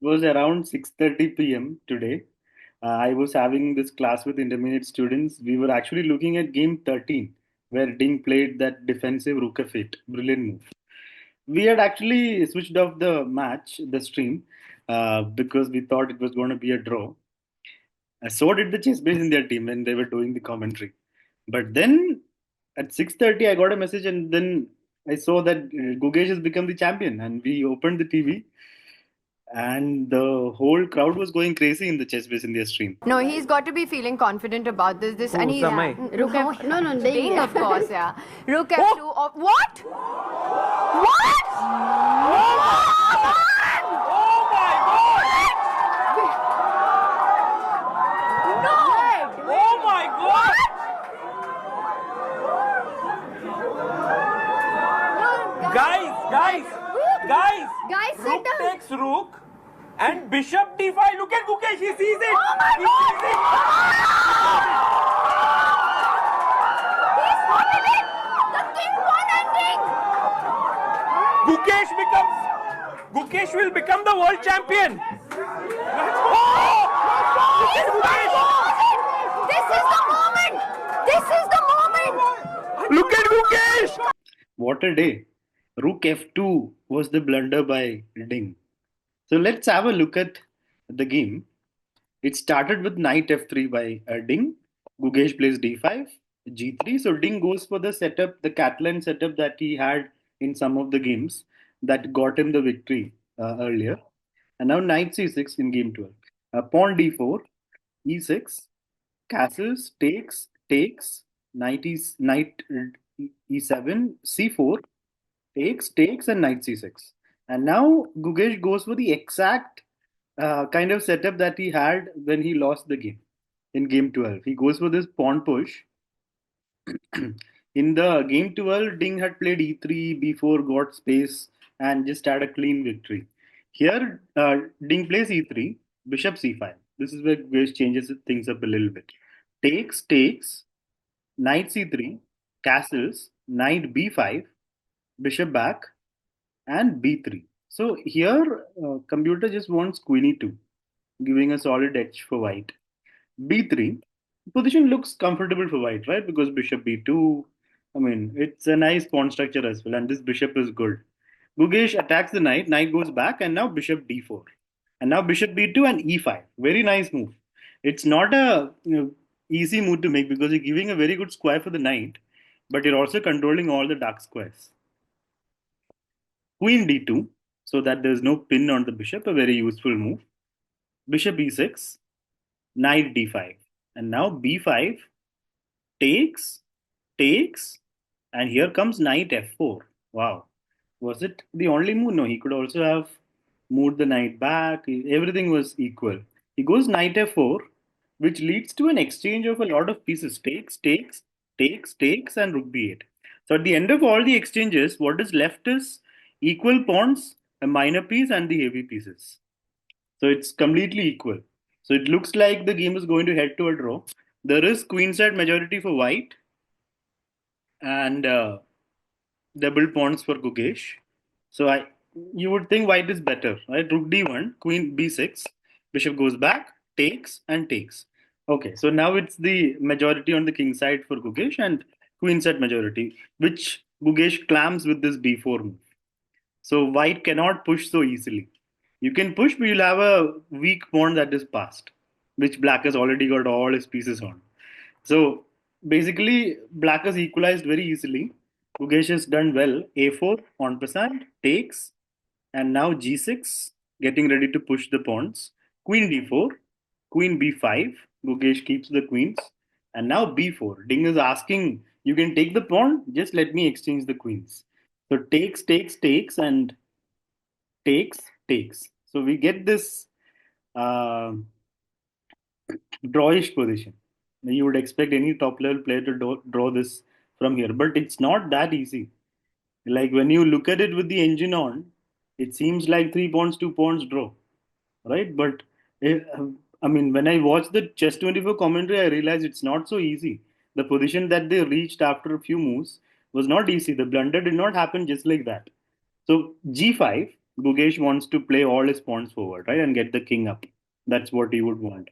It was around 6:30 p.m. today. I was having this class with intermediate students. We were actually looking at game 13, where Ding played that defensive rook f8. Brilliant move. We had actually switched off the match, the stream, because we thought it was going to be a draw. So did the chess base in their team when they were doing the commentary. But then at 6:30, I got a message, and then I saw that Gukesh has become the champion, and we opened the TV, and the whole crowd was going crazy in the chess base in their stream. No, he's got to be feeling confident about this, and Oh, he Samay. Rook No, F, no, no, Ding, of course, yeah. Rook F2. Oh! What? What? Oh my god! No! Oh my god! Guys! Guys, sit Rook down. takes rook and bishop d5. Look at Gukesh, he sees it! Oh my He God! sees it! He's spotted it! The king won ending! Gukesh will become the world champion! Oh! Look at Gukesh! This is the moment! This is the moment! Look at Gukesh! What a day! Rook f2 was the blunder by Ding. So let's have a look at the game. It started with knight f3 by Ding. Gukesh plays d5, g3. So Ding goes for the setup, the Catalan setup that he had in some of the games that got him the victory earlier. And now knight c6 in game 12. Pawn d4, e6, castles, takes, knight e7, c4, takes, and knight c6. And now Gukesh goes for the exact kind of setup that he had when he lost the game in game 12. He goes for this pawn push. In the game 12, Ding had played e3, b4, got space, and just had a clean victory. Here, Ding plays e3, bishop c5. This is where Gukesh changes things up a little bit. Takes, knight c3, castles, knight b5, bishop back, and b3. So here, computer just wants queen e2, giving a solid edge for white. b3, position looks comfortable for white, right? Because bishop b2, I mean, it's a nice pawn structure as well, and this bishop is good. Gukesh attacks the knight goes back, and now bishop d4. And now bishop b2 and e5. Very nice move. It's not a easy move to make because you're giving a very good square for the knight, but you're also controlling all the dark squares. Queen d2, so that there's no pin on the bishop, a very useful move. Bishop e6, knight d5. And now b5 takes, takes, and here comes knight f4. Wow. Was it the only move? No, he could also have moved the knight back. Everything was equal. He goes knight f4, which leads to an exchange of a lot of pieces. Takes, and rook b8. So at the end of all the exchanges, what is left is equal pawns, a minor piece, and the heavy pieces. So it's completely equal. So it looks like the game is going to head to a draw. There is queenside majority for white and double pawns for Gukesh. So you would think white is better, right? Rook d1, queen b6, bishop goes back, takes and takes. Okay, so now it's the majority on the king side for Gukesh and queen side majority, which Gukesh clams with this b4 move. So white cannot push so easily. You can push, but you'll have a weak pawn that is passed, which black has already got all his pieces on. So basically, black has equalized very easily. Gukesh has done well. A4 pawn percent takes, and now G6, getting ready to push the pawns. Queen D4, Queen B5. Gukesh keeps the queens, and now B4. Ding is asking, you can take the pawn, just let me exchange the queens. So takes, and takes. So we get this uh, drawish position. You would expect any top level player to draw this from here, but it's not that easy. Like when you look at it with the engine on, it seems like 3 pawns, 2 pawns draw, right? But eh, I mean, when I watched the Chess 24 commentary, I realized it's not so easy. The position that they reached after a few moves was not easy. The blunder did not happen just like that. So G5, Gugesh wants to play all his pawns forward, right, and get the king up. That's what he would want.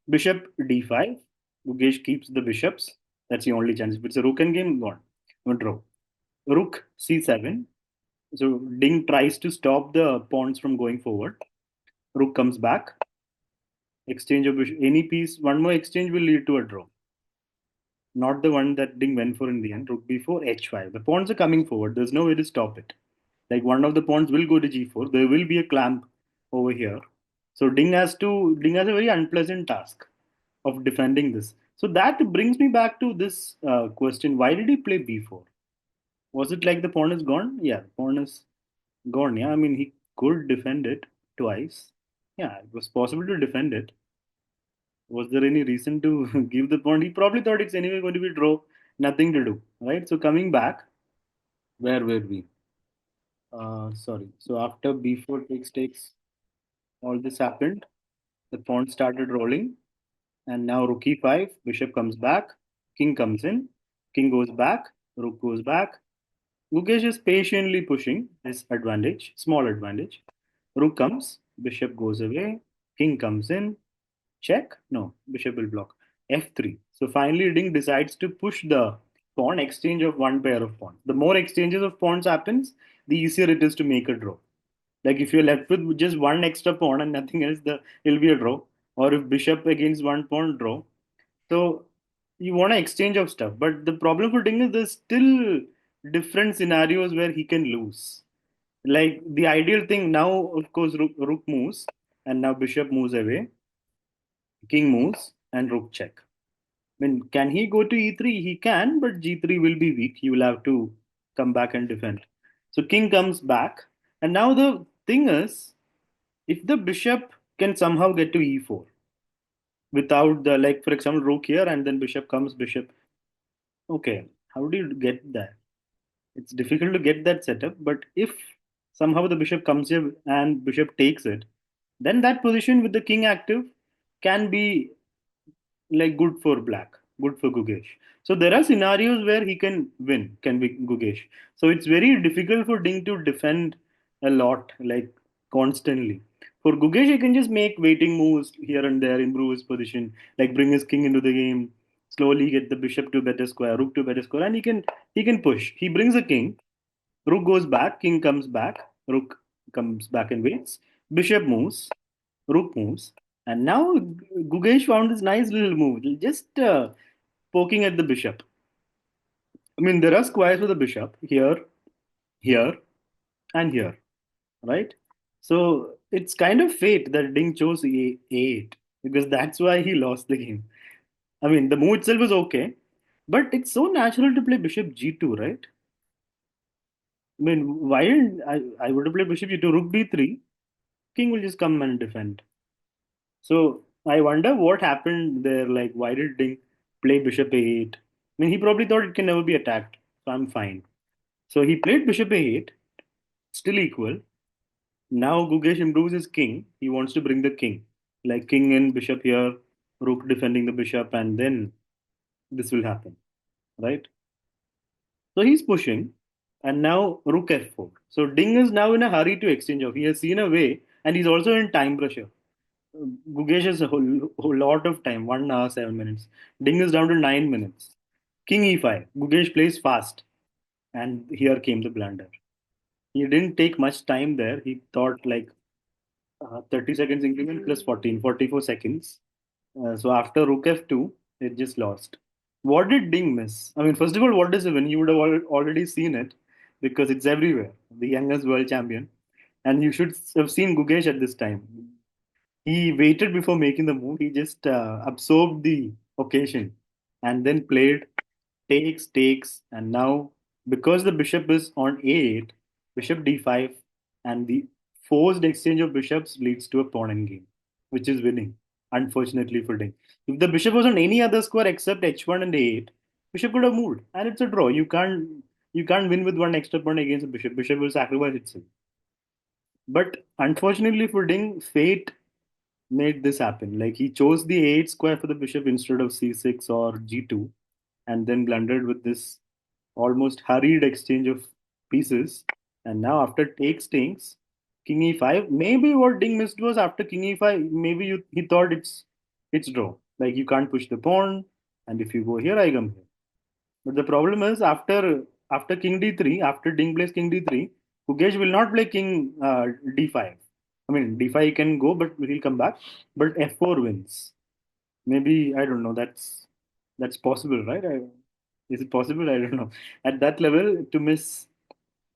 Bishop d5. Gugesh keeps the bishops. That's the only chance. If it's a rook and game, gone. No draw. Rook c7. So Ding tries to stop the pawns from going forward. Rook comes back. Exchange of bishop. Any piece, one more exchange will lead to a draw. Not the one that Ding went for in the end. Rook b4, h5. The pawns are coming forward. There's no way to stop it. Like one of the pawns will go to g4. There will be a clamp over here. So Ding has a very unpleasant task of defending this. So that brings me back to this question: why did he play b4? Was it like the pawn is gone? Yeah, the pawn is gone. Yeah, I mean he could defend it twice. Yeah, it was possible to defend it. Was there any reason to give the pawn? He probably thought it's anyway going to be draw, nothing to do, right? So coming back, where were we? Sorry. So after b4 takes, all this happened. The pawn started rolling, and now rook e5, bishop comes back, king comes in, king goes back, rook goes back. Gukesh is patiently pushing his advantage, small advantage. Rook comes, bishop goes away, king comes in, check. No, bishop will block. F3. So finally, Ding decides to push the pawn exchange of one pair of pawns. The more exchanges of pawns happens, the easier it is to make a draw. Like if you're left with just one extra pawn and nothing else, it'll be a draw. Or if bishop against one pawn, draw. So you want to exchange of stuff. But the problem for Ding is there's still different scenarios where he can lose. Like the ideal thing now, of course, rook moves, and now bishop moves away, king moves, and rook check. I mean, can he go to e3? He can, but g3 will be weak. He will have to come back and defend. So king comes back, and now the thing is, if the bishop can somehow get to e4 without the, like for example, rook here and then bishop comes, bishop. Okay, how do you get that? It's difficult to get that setup, but if somehow the bishop comes here and bishop takes it, then that position with the king active can be like good for black, good for Gugesh. So there are scenarios where he can win, can be Gugesh. So it's very difficult for Ding to defend a lot, like constantly. For Gugesh, he can just make waiting moves here and there, improve his position, like bring his king into the game, slowly get the bishop to better square, rook to better square, and he can push. He brings a king, rook goes back, king comes back, rook comes back and waits, bishop moves, rook moves, and now Gugesh found this nice little move, just poking at the bishop. I mean, there are squares for the bishop here, here, and here, right? So it's kind of fate that Ding chose A8 because that's why he lost the game. I mean, the move itself is okay, but it's so natural to play bishop G2, right? I mean, why didn't I would have played bishop G2, rook B3, king will just come and defend. So I wonder what happened there. Like, why did Ding play bishop a8? I mean, he probably thought it can never be attacked, so I'm fine. So he played bishop a8, still equal. Now Gugesh improves his king. He wants to bring the king, like king in, bishop here, rook defending the bishop, and then this will happen, right? So he's pushing, and now rook f4. So Ding is now in a hurry to exchange off. He has seen a way, and he's also in time pressure. Gugesh has a whole lot of time, 1 hour, 7 minutes. Ding is down to 9 minutes. King e5. Gugesh plays fast, and here came the blunder. He didn't take much time there. He thought like 30 seconds increment plus 14, 44 seconds. So after rook f2, it just lost. What did Ding miss? I mean, first of all, what does he win? You would have already seen it because it's everywhere. The youngest world champion. And you should have seen Gugesh at this time. He waited before making the move. He just absorbed the occasion and then played takes, and now because the bishop is on a8, bishop d5, and the forced exchange of bishops leads to a pawn endgame, which is winning. Unfortunately for Ding, if the bishop was on any other square except h1 and a8, bishop could have moved, and it's a draw. You can't win with one extra pawn against a bishop. Bishop will sacrifice itself. But unfortunately for Ding, fate made this happen. Like he chose the a8 square for the bishop instead of c6 or g2, and then blundered with this almost hurried exchange of pieces. And now after takes, King e5. Maybe what Ding missed was after King e5. Maybe he thought it's draw. Like you can't push the pawn, and if you go here, I come here. But the problem is after King d3, after Ding plays King d3, Gukesh will not play King d5. I mean d5 he can go, but he'll come back. But f4 wins. Maybe I don't know. That's possible, right? Is it possible? I don't know. At that level, to miss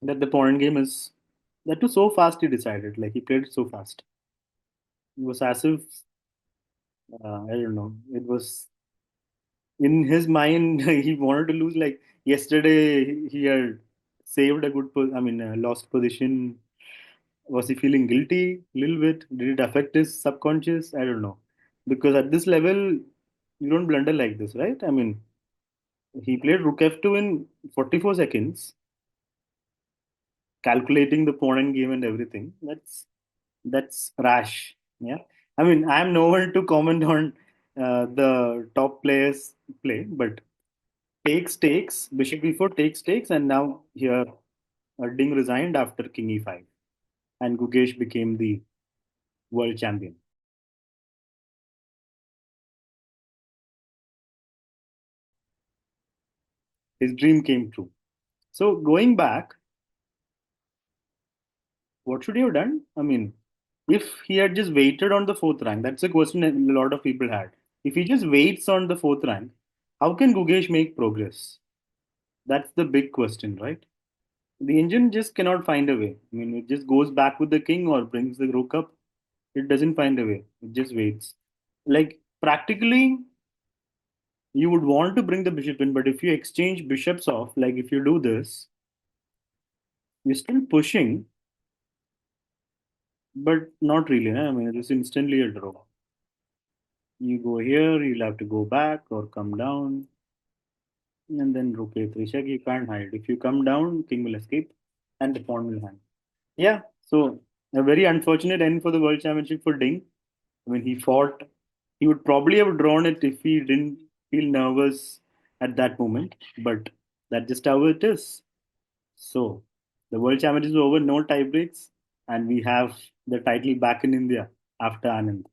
that the pawn game is that was so fast. He decided like he played it so fast. It was as if I don't know. It was in his mind he wanted to lose. Like yesterday, he had saved a good. I mean, lost position. Was he feeling guilty a little bit? Did it affect his subconscious? I don't know. Because at this level, you don't blunder like this, right? I mean, he played rook f2 in 44 seconds, calculating the pawn and game and everything. That's rash. Yeah. I mean, I'm no one to comment on the top players play, but takes, bishop e4 takes, and now here Ding resigned after king e5, and Gukesh became the world champion. His dream came true. So going back, what should he have done? I mean, if he had just waited on the fourth rank, that's a question that a lot of people had. If he just waits on the fourth rank, how can Gukesh make progress? That's the big question, right? The engine just cannot find a way. I mean, it just goes back with the king or brings the rook up. It doesn't find a way. It just waits. Like practically, you would want to bring the bishop in, but if you exchange bishops off, like if you do this, you're still pushing, but not really. I mean, it's instantly a draw. You go here, you'll have to go back or come down, and then rook a3 check. You can't hide. If you come down, king will escape, and the pawn will hang. Yeah, so a very unfortunate end for the World Championship for Ding. I mean, he fought. He would probably have drawn it if he didn't feel nervous at that moment, but that's just how it is. So, the World Championship is over, no tie breaks, and we have the title back in India after Anand.